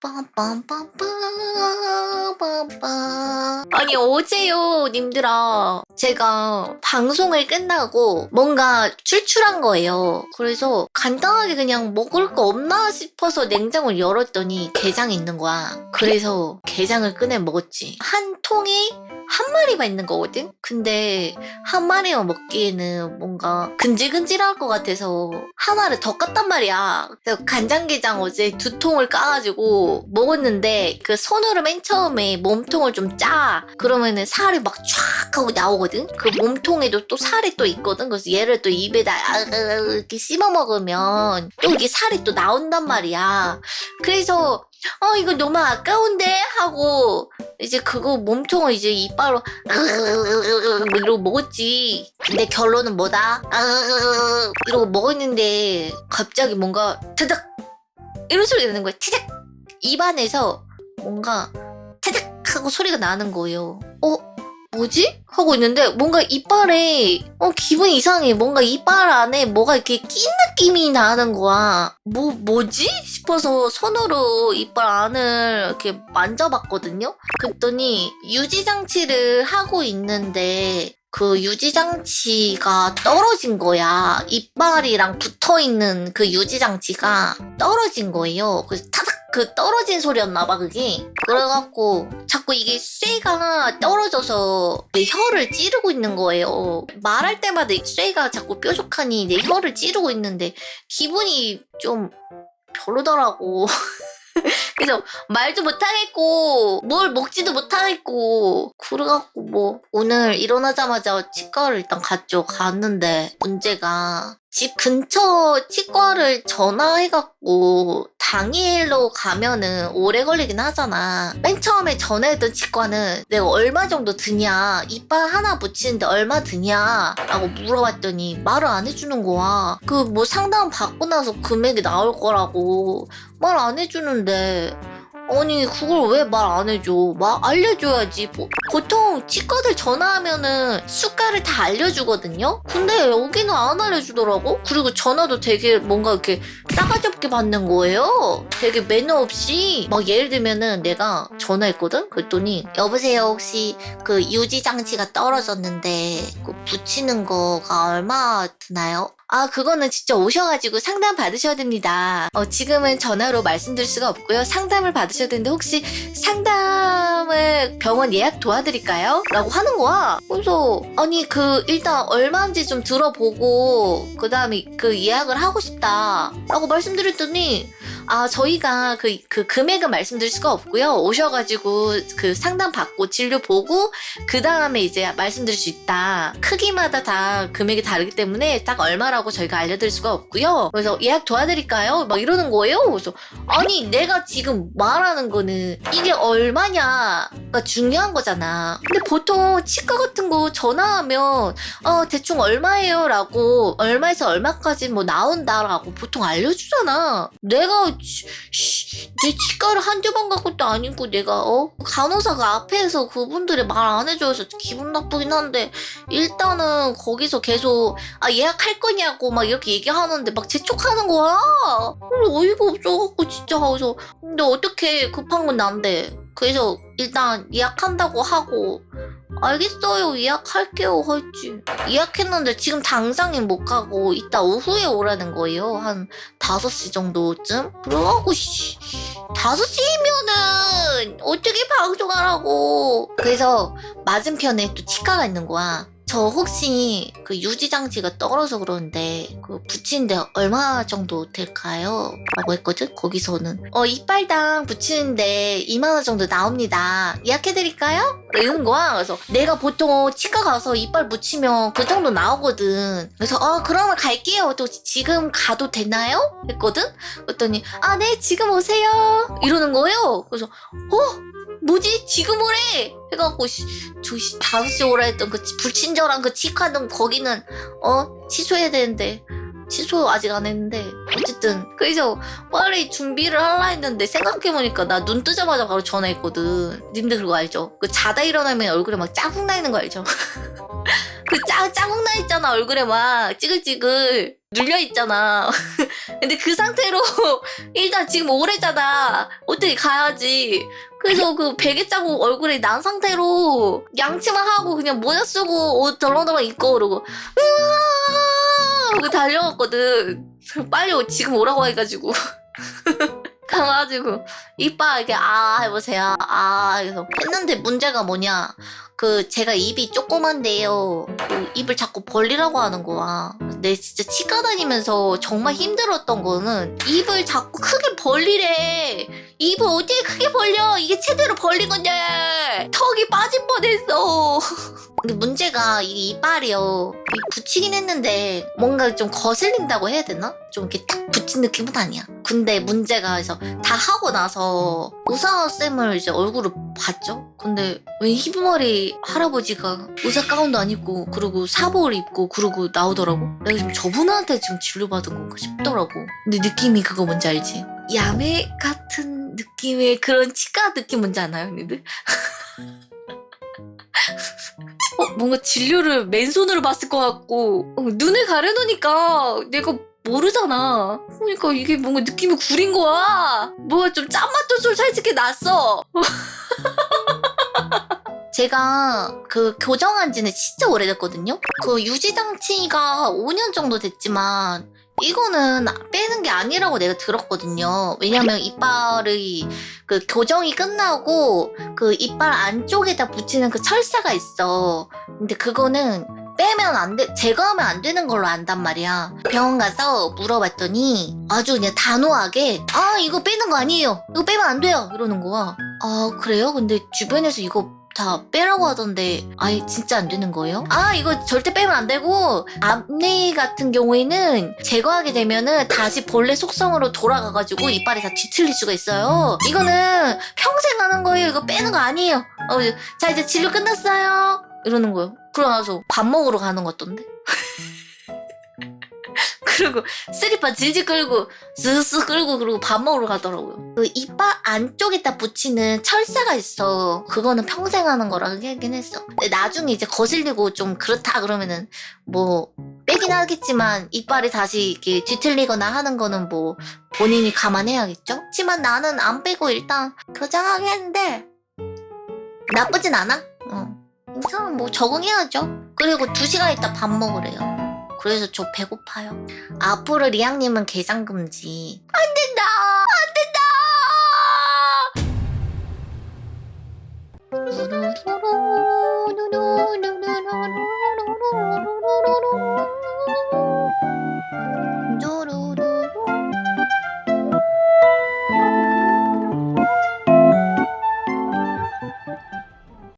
빰빰빰빰빰빰빰. 아니 어제요 님들아, 제가 방송을 끝나고 뭔가 출출한 거예요. 그래서 간단하게 그냥 먹을 거 없나 싶어서 냉장고를 열었더니 게장이 있는 거야. 그래서 게장을 꺼내 먹었지. 한 통에 한 마리만 있는 거거든? 근데 한 마리만 먹기에는 뭔가 근질근질할 것 같아서 하나를 더 깠단 말이야. 그래서 간장게장 어제 2통을 까가지고 먹었는데, 그 손으로 맨 처음에 몸통을 좀 짜. 그러면은 살이 막 쫙 하고 나오거든? 그 몸통에도 또 살이 또 있거든? 그래서 얘를 또 입에다 이렇게 씹어 먹으면 또 이게 살이 또 나온단 말이야. 그래서 이거 너무 아까운데? 하고 이제 그거 몸통을 이제 이빨로 이러고 먹었지. 근데 결론은 뭐다? 이러고 먹었는데 갑자기 뭔가 타닥 이런 소리가 나는 거야. 타닥! 입안에서 뭔가 타닥 하고 소리가 나는 거예요. 뭐지? 하고 있는데 뭔가 이빨에 기분이 이상해. 뭔가 이빨 안에 뭐가 이렇게 낀 느낌이 나는 거야. 뭐지? 싶어서 손으로 이빨 안을 이렇게 만져봤거든요. 그랬더니 유지장치를 하고 있는데 그 유지장치가 떨어진 거야. 이빨이랑 붙어있는 그 유지장치가 떨어진 거예요. 그래서 타닥! 그 떨어진 소리였나봐 그게. 그래갖고 자꾸 이게 쇠가 떨어져서 내 혀를 찌르고 있는 거예요. 말할 때마다 쇠가 자꾸 뾰족하니 내 혀를 찌르고 있는데 기분이 좀 별로더라고. 그래서 말도 못하겠고 뭘 먹지도 못하겠고 그래갖고 뭐 오늘 일어나자마자 치과를 일단 갔는데 문제가 집 근처 치과를 전화해갖고 당일로 가면은 오래 걸리긴 하잖아. 맨 처음에 전화했던 치과는 내가 얼마 정도 드냐, 이빨 하나 붙이는데 얼마 드냐 라고 물어봤더니 말을 안 해주는 거야. 그 뭐 상담 받고 나서 금액이 나올 거라고 말 안 해주는데, 아니 그걸 왜 말 안 해줘? 알려줘야지. 보통 치과들 전화하면은 수가를 다 알려주거든요? 근데 여기는 안 알려주더라고. 그리고 전화도 되게 뭔가 이렇게 싸가지 없게 받는 거예요. 되게 매너 없이. 막 예를 들면은 내가 전화했거든? 그랬더니 여보세요, 혹시 그 유지장치가 떨어졌는데 그 붙이는 거가 얼마 드나요? 그거는 진짜 오셔가지고 상담 받으셔야 됩니다. 지금은 전화로 말씀드릴 수가 없고요. 상담을 받으셔야 되는데 혹시 상담을 병원 예약 도와드릴까요? 라고 하는 거야. 그래서 아니 일단 얼마인지 좀 들어보고 그 다음에 그 예약을 하고 싶다 라고 말씀드렸더니 저희가 그 금액은 말씀드릴 수가 없고요. 오셔가지고 그 상담 받고 진료 보고 그 다음에 이제 말씀드릴 수 있다. 크기마다 다 금액이 다르기 때문에 딱 얼마라고 저희가 알려드릴 수가 없고요. 그래서 예약 도와드릴까요? 막 이러는 거예요. 그래서 아니 내가 지금 말하는 거는 이게 얼마냐가 중요한 거잖아. 근데 보통 치과 같은 거 전화하면 대충 얼마예요? 라고 얼마에서 얼마까지 뭐 나온다라고 보통 알려주잖아. 내가 내 치과를 한두 번 간 것도 아니고 내가 간호사가 앞에서 그분들이 말 안 해줘서 기분 나쁘긴 한데 일단은 거기서 계속 예약할 거냐고 막 이렇게 얘기하는데 막 재촉하는 거야. 어이가 없어갖고 진짜. 그래서 근데 어떻게 급한 건 난데. 그래서 일단 예약한다고 하고 알겠어요 예약할게요 했지. 예약했는데 지금 당장은 못 가고 이따 오후에 오라는 거예요. 한 5시 정도쯤. 그래갖고 5시면은 어떻게 방송하라고. 그래서 맞은편에 또 치과가 있는 거야. 저 혹시 그 유지장치가 떨어져 그러는데 그 붙이는데 얼마 정도 될까요? 라고 했거든. 거기서는 이빨당 붙이는데 2만 원 정도 나옵니다. 예약해드릴까요? 이런 거야. 그래서 내가 보통 치과 가서 이빨 붙이면 그 정도 나오거든. 그래서 그러면 갈게요. 또 지금 가도 되나요? 했거든. 그랬더니 네 지금 오세요 이러는 거예요. 그래서 뭐지? 지금 오래! 해갖고, 5시 오라 했던 그 불친절한 그 치과는 거기는, 취소해야 되는데, 취소 아직 안 했는데, 어쨌든. 그래서 빨리 준비를 하려 했는데, 생각해보니까 나 눈 뜨자마자 바로 전화했거든. 님들 그거 알죠? 그 자다 일어나면 얼굴에 막 짜증 나는 거 알죠? 그 자국 나 있잖아. 얼굴에 막 찌글찌글 눌려 있잖아. 근데 그 상태로 일단 지금 올해잖아. 어떻게 가야지. 그래서 그 베개 자국 얼굴에 난 상태로 양치만 하고 그냥 모자 쓰고 옷 덜렁덜렁 입고 그러고 으아 하고 달려갔거든. 빨리 지금 오라고 해가지고. 가가지고 이빠 이렇게 해보세요. 그래서 했는데 문제가 뭐냐, 그 제가 입이 조그만데요, 그 입을 자꾸 벌리라고 하는 거야. 근데 진짜 치과 다니면서 정말 힘들었던 거는 입을 자꾸 크게 벌리래. 입을 어떻게 크게 벌려? 이게 제대로 벌린 건데 턱이 빠질 뻔했어. 근데 문제가 이게 이빨이요, 붙이긴 했는데 뭔가 좀 거슬린다고 해야 되나? 좀 이렇게 딱 붙인 느낌은 아니야. 근데 문제가 그래서 다 하고 나서 의사쌤을 이제 얼굴을 봤죠? 근데 왜 희부머리 할아버지가 의사 가운도 안 입고 그리고 사복을 입고 그러고 나오더라고. 내가 지금 저분한테 지금 진료받은 건가 싶더라고. 근데 느낌이 그거 뭔지 알지? 야매 같은 느낌의 그런 치과 느낌 뭔지 아나요, 언니들? 뭔가 진료를 맨손으로 봤을 것 같고 눈을 가려놓으니까 내가 모르잖아. 그러니까 이게 뭔가 느낌이 구린 거야. 뭐가 좀 짠맛도 좀 솔직히 났어. 제가 그 교정한 지는 진짜 오래됐거든요. 그 유지장치가 5년 정도 됐지만 이거는 빼는 게 아니라고 내가 들었거든요. 왜냐면 이빨의 그 교정이 끝나고 그 이빨 안쪽에다 붙이는 그 철사가 있어. 근데 그거는 빼면 안 돼, 제거하면 안 되는 걸로 안단 말이야. 병원 가서 물어봤더니 아주 그냥 단호하게 이거 빼는 거 아니에요. 이거 빼면 안 돼요. 이러는 거야. 그래요? 근데 주변에서 이거 다 빼라고 하던데 진짜 안 되는 거예요? 이거 절대 빼면 안 되고 앞니 같은 경우에는 제거하게 되면은 다시 본래 속성으로 돌아가가지고 이빨이 다 뒤틀릴 수가 있어요. 이거는 평생 하는 거예요. 이거 빼는 거 아니에요. 자, 이제 진료 끝났어요. 이러는 거예요. 그러고 나서 밥 먹으러 가는 것 같던데. 그리고 스리퍼 질질 끌고 스스 끌고 그리고 밥 먹으러 가더라고요. 그 이빨 안쪽에다 붙이는 철사가 있어. 그거는 평생 하는 거라 얘기하긴 했어. 근데 나중에 이제 거슬리고 좀 그렇다 그러면은 뭐 빼긴 하겠지만 이빨이 다시 이렇게 뒤틀리거나 하는 거는 뭐 본인이 감안해야겠죠? 하지만 나는 안 빼고 일단 교정하겠는데 나쁘진 않아. 괜찮아. 뭐 적응해야죠. 그리고 2시간 있다 밥 먹으래요. 그래서 저 배고파요. 앞으로 리앙님은 개장금지. 안 된다! 안 된다!